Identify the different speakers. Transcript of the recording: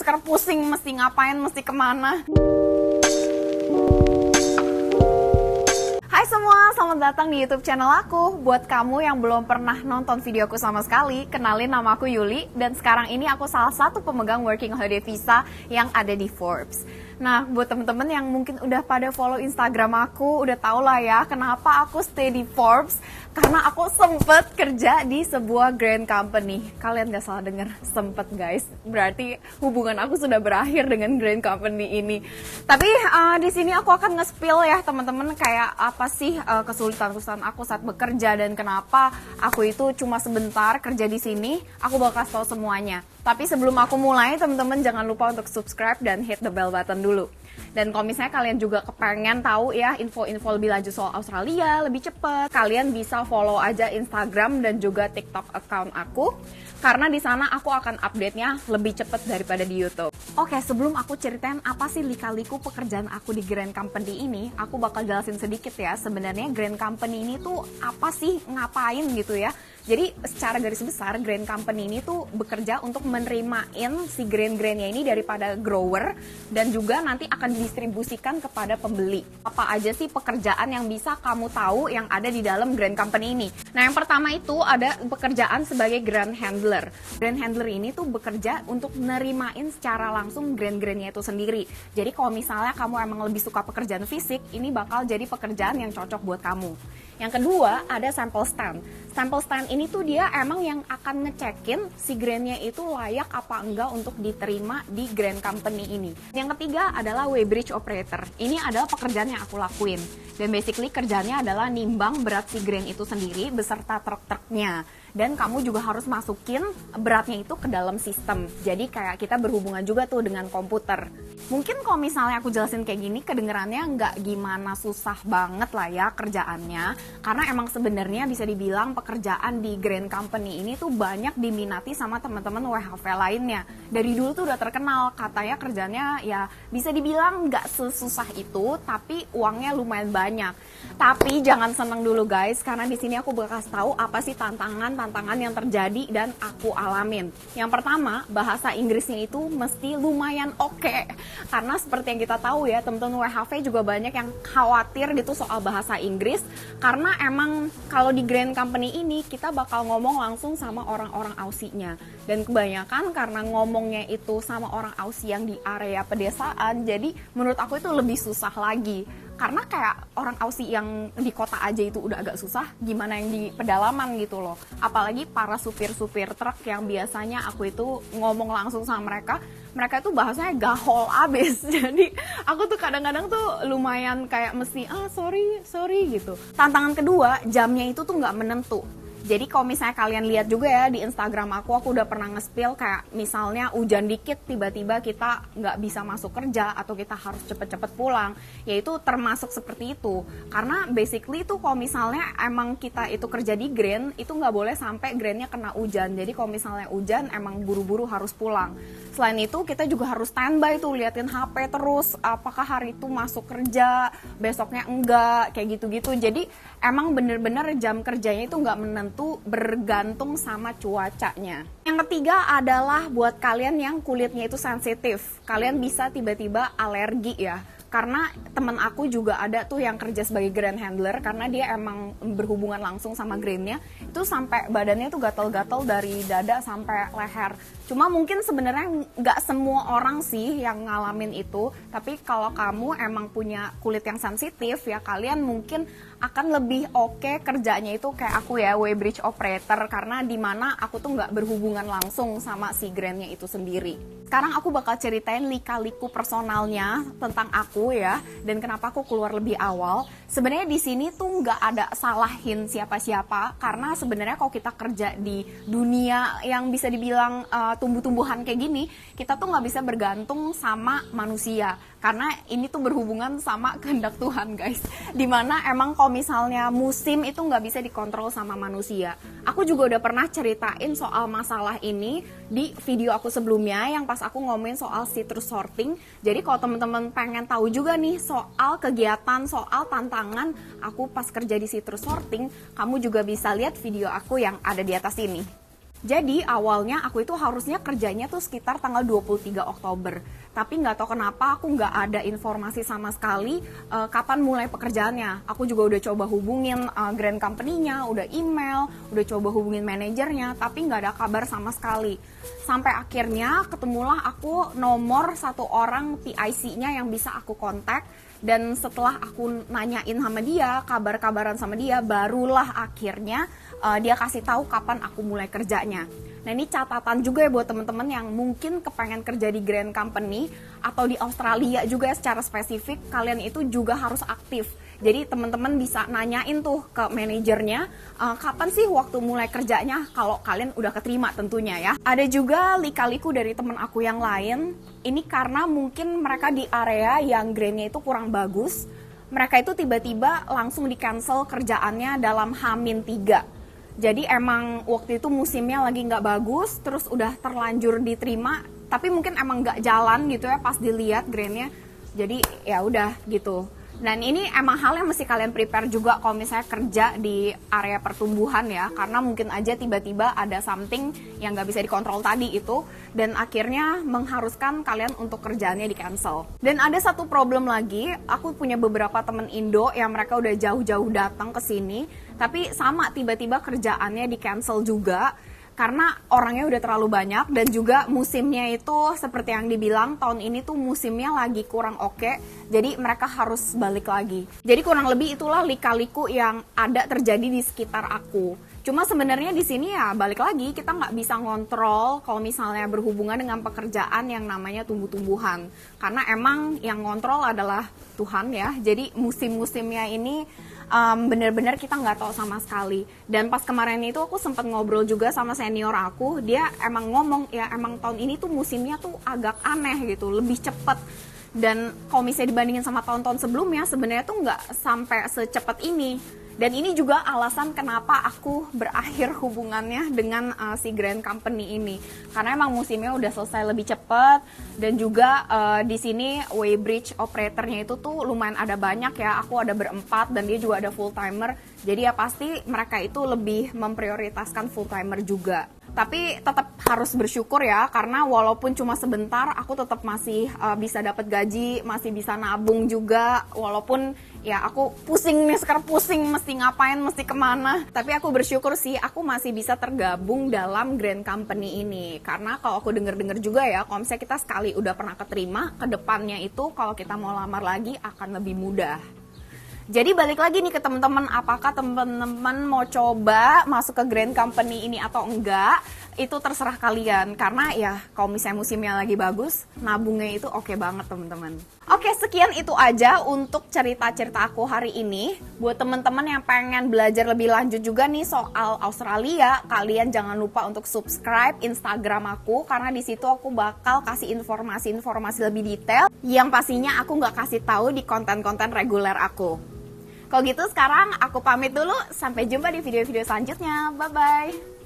Speaker 1: sekarang pusing mesti ngapain, mesti kemana. Hai semua, selamat datang di YouTube channel aku. Buat kamu yang belum pernah nonton videoku sama sekali, kenalin, nama aku Yuli. Dan sekarang ini aku salah satu pemegang Working Holiday Visa yang ada di Forbes. Nah, buat temen-temen yang mungkin udah pada follow Instagram aku, udah tau lah ya kenapa aku stay di Forbes. Karena aku sempet kerja di sebuah grand company. Kalian gak salah denger, sempet guys. Berarti hubungan aku sudah berakhir dengan grand company ini. Tapi di sini aku akan nge-spill ya teman-teman, kayak apa sih kesulitan-kesulitan aku saat bekerja dan kenapa aku itu cuma sebentar kerja di sini. Aku bakal kasih tau semuanya. Tapi sebelum aku mulai, teman-teman jangan lupa untuk subscribe dan hit the bell button dulu. Dan kalau misalnya kalian juga kepengen tahu ya info-info lebih lanjut soal Australia, lebih cepet, kalian bisa follow aja Instagram dan juga TikTok account aku. Karena di sana aku akan update-nya lebih cepet daripada di YouTube. Oke, sebelum aku ceritain apa sih lika-liku pekerjaan aku di Grand Company ini, aku bakal jelasin sedikit ya. Sebenarnya Grand Company ini tuh apa sih, ngapain gitu ya. Jadi secara garis besar Grand Company ini tuh bekerja untuk menerimain si grand-grandnya ini daripada grower dan juga nanti akan didistribusikan kepada pembeli. Apa aja sih pekerjaan yang bisa kamu tahu yang ada di dalam Grand Company ini? Nah, yang pertama itu ada pekerjaan sebagai Grand Handler. Grand Handler ini tuh bekerja untuk nerimain secara langsung grand-grandnya itu sendiri. Jadi kalau misalnya kamu emang lebih suka pekerjaan fisik, ini bakal jadi pekerjaan yang cocok buat kamu. Yang kedua ada sample stand. Sample stand ini tuh dia emang yang akan ngecekin si grandnya itu layak apa enggak untuk diterima di Grand Company ini. Yang ketiga adalah weighbridge operator. Ini adalah pekerjaan yang aku lakuin. Dan basically kerjanya adalah nimbang berat si grand itu sendiri beserta truk-truknya. Dan kamu juga harus masukin beratnya itu ke dalam sistem. Jadi kayak kita berhubungan juga tuh dengan komputer. Mungkin kalau misalnya aku jelasin kayak gini kedengerannya nggak gimana susah banget lah ya kerjaannya. Karena emang sebenarnya bisa dibilang pekerjaan di Grand Company ini tuh banyak diminati sama teman-teman WHV lainnya. Dari dulu tuh udah terkenal, katanya kerjanya ya bisa dibilang nggak sesusah itu, tapi uangnya lumayan banyak. Tapi jangan seneng dulu guys, karena di sini aku bakal kasih tahu apa sih tantangan yang terjadi dan aku alamin. Yang pertama, bahasa Inggrisnya itu mesti lumayan oke. Karena seperti yang kita tahu ya, teman-teman WHV juga banyak yang khawatir gitu soal bahasa Inggris. Karena emang kalau di Grand Company ini kita bakal ngomong langsung sama orang-orang Aussie-nya. Dan kebanyakan karena ngomongnya itu sama orang Aussie yang di area pedesaan, jadi menurut aku itu lebih susah lagi. Karena kayak orang Aussie yang di kota aja itu udah agak susah, gimana yang di pedalaman gitu loh. Apalagi para supir-supir truk yang biasanya aku itu ngomong langsung sama mereka itu bahasanya gahol abis. Jadi aku tuh kadang-kadang tuh lumayan kayak mesti sorry gitu. Tantangan kedua, jamnya itu tuh nggak menentu. Jadi kalau misalnya kalian lihat juga ya di Instagram aku udah pernah nge-spill kayak misalnya hujan dikit tiba-tiba kita nggak bisa masuk kerja atau kita harus cepet-cepet pulang, yaitu termasuk seperti itu. Karena basically tuh kalau misalnya emang kita itu kerja di Grand, itu nggak boleh sampai Grandnya kena hujan. Jadi kalau misalnya hujan emang buru-buru harus pulang. Selain itu kita juga harus standby tuh liatin HP terus, apakah hari itu masuk kerja, besoknya enggak, kayak gitu-gitu. Jadi emang bener-bener jam kerjanya itu nggak menentu, bergantung sama cuacanya. Yang ketiga adalah buat kalian yang kulitnya itu sensitif. Kalian bisa tiba-tiba alergi ya. Karena temen aku juga ada tuh yang kerja sebagai grand handler, karena dia emang berhubungan langsung sama grandnya, itu sampai badannya tuh gatal-gatal dari dada sampai leher. Cuma mungkin sebenarnya nggak semua orang sih yang ngalamin itu, tapi kalau kamu emang punya kulit yang sensitif ya, kalian mungkin akan lebih oke kerjanya itu kayak aku ya, weighbridge operator, karena dimana aku tuh nggak berhubungan langsung sama si grandnya itu sendiri. Sekarang aku bakal ceritain lika-liku personalnya tentang aku ya, dan kenapa aku keluar lebih awal. Sebenarnya di sini tuh nggak ada salahin siapa-siapa, karena sebenarnya kalau kita kerja di dunia yang bisa dibilang tumbuh-tumbuhan kayak gini, kita tuh nggak bisa bergantung sama manusia. Karena ini tuh berhubungan sama kehendak Tuhan guys. Dimana emang kalau misalnya musim itu nggak bisa dikontrol sama manusia. Aku juga udah pernah ceritain soal masalah ini di video aku sebelumnya yang pas aku ngomongin soal citrus sorting. Jadi kalau teman-teman pengen tahu juga nih soal kegiatan, soal tantangan aku pas kerja di citrus sorting, kamu juga bisa lihat video aku yang ada di atas ini. Jadi awalnya aku itu harusnya kerjanya tuh sekitar tanggal 23 Oktober. Tapi nggak tahu kenapa aku nggak ada informasi sama sekali kapan mulai pekerjaannya. Aku juga udah coba hubungin grand company-nya, udah email, udah coba hubungin manajernya, tapi nggak ada kabar sama sekali. Sampai akhirnya ketemulah aku nomor satu orang PIC-nya yang bisa aku kontak. Dan setelah aku nanyain sama dia, kabar-kabaran sama dia, barulah akhirnya dia kasih tahu kapan aku mulai kerjanya. Nah ini catatan juga ya buat teman-teman yang mungkin kepengen kerja di grand company atau di Australia juga secara spesifik, kalian itu juga harus aktif. Jadi teman-teman bisa nanyain tuh ke manajernya kapan sih waktu mulai kerjanya kalau kalian udah keterima tentunya ya. Ada juga lika-liku dari teman aku yang lain, ini karena mungkin mereka di area yang grandnya itu kurang bagus, mereka itu tiba-tiba langsung di-cancel kerjaannya dalam H-3. Jadi emang waktu itu musimnya lagi nggak bagus, terus udah terlanjur diterima, tapi mungkin emang nggak jalan gitu ya pas dilihat grandnya. Jadi ya udah gitu. Dan ini emang hal yang mesti kalian prepare juga kalau misalnya kerja di area pertumbuhan ya, karena mungkin aja tiba-tiba ada something yang nggak bisa dikontrol tadi itu, dan akhirnya mengharuskan kalian untuk kerjaannya di cancel. Dan ada satu problem lagi, aku punya beberapa temen Indo yang mereka udah jauh-jauh datang ke sini, tapi sama tiba-tiba kerjaannya di cancel juga. Karena orangnya udah terlalu banyak dan juga musimnya itu seperti yang dibilang tahun ini tuh musimnya lagi kurang oke, jadi mereka harus balik lagi. Jadi kurang lebih itulah lika-liku yang ada terjadi di sekitar aku. Cuma sebenarnya di sini ya balik lagi kita nggak bisa ngontrol kalau misalnya berhubungan dengan pekerjaan yang namanya tumbuh-tumbuhan. Karena emang yang ngontrol adalah Tuhan ya. Jadi musim-musimnya ini bener-bener kita nggak tahu sama sekali. Dan pas kemarin itu aku sempat ngobrol juga sama senior aku, dia emang ngomong ya emang tahun ini tuh musimnya tuh agak aneh gitu, lebih cepet. Dan kalau misalnya dibandingin sama tahun-tahun sebelumnya sebenarnya tuh nggak sampai secepat ini. Dan ini juga alasan kenapa aku berakhir hubungannya dengan si grand company ini. Karena emang musimnya udah selesai lebih cepat, dan juga di sini weighbridge operatornya itu tuh lumayan ada banyak ya. Aku ada berempat dan dia juga ada full timer. Jadi ya pasti mereka itu lebih memprioritaskan full timer juga. Tapi tetap harus bersyukur ya, karena walaupun cuma sebentar aku tetap masih bisa dapat gaji, masih bisa nabung juga, walaupun ya aku pusing nih, sekarang pusing mesti ngapain, mesti kemana. Tapi aku bersyukur sih aku masih bisa tergabung dalam grand company ini. Karena kalau aku denger-denger juga ya, kalau misalnya kita sekali udah pernah keterima, kedepannya itu kalau kita mau lamar lagi akan lebih mudah. Jadi balik lagi nih ke teman-teman, apakah teman-teman mau coba masuk ke grand company ini atau enggak? Itu terserah kalian, karena ya kalau misalnya musimnya lagi bagus, nabungnya itu oke banget teman-teman. Oke, sekian itu aja untuk cerita-cerita aku hari ini. Buat teman-teman yang pengen belajar lebih lanjut juga nih soal Australia, kalian jangan lupa untuk subscribe Instagram aku, karena di situ aku bakal kasih informasi-informasi lebih detail yang pastinya aku nggak kasih tahu di konten-konten reguler aku. Kalau gitu sekarang aku pamit dulu, sampai jumpa di video-video selanjutnya. Bye-bye!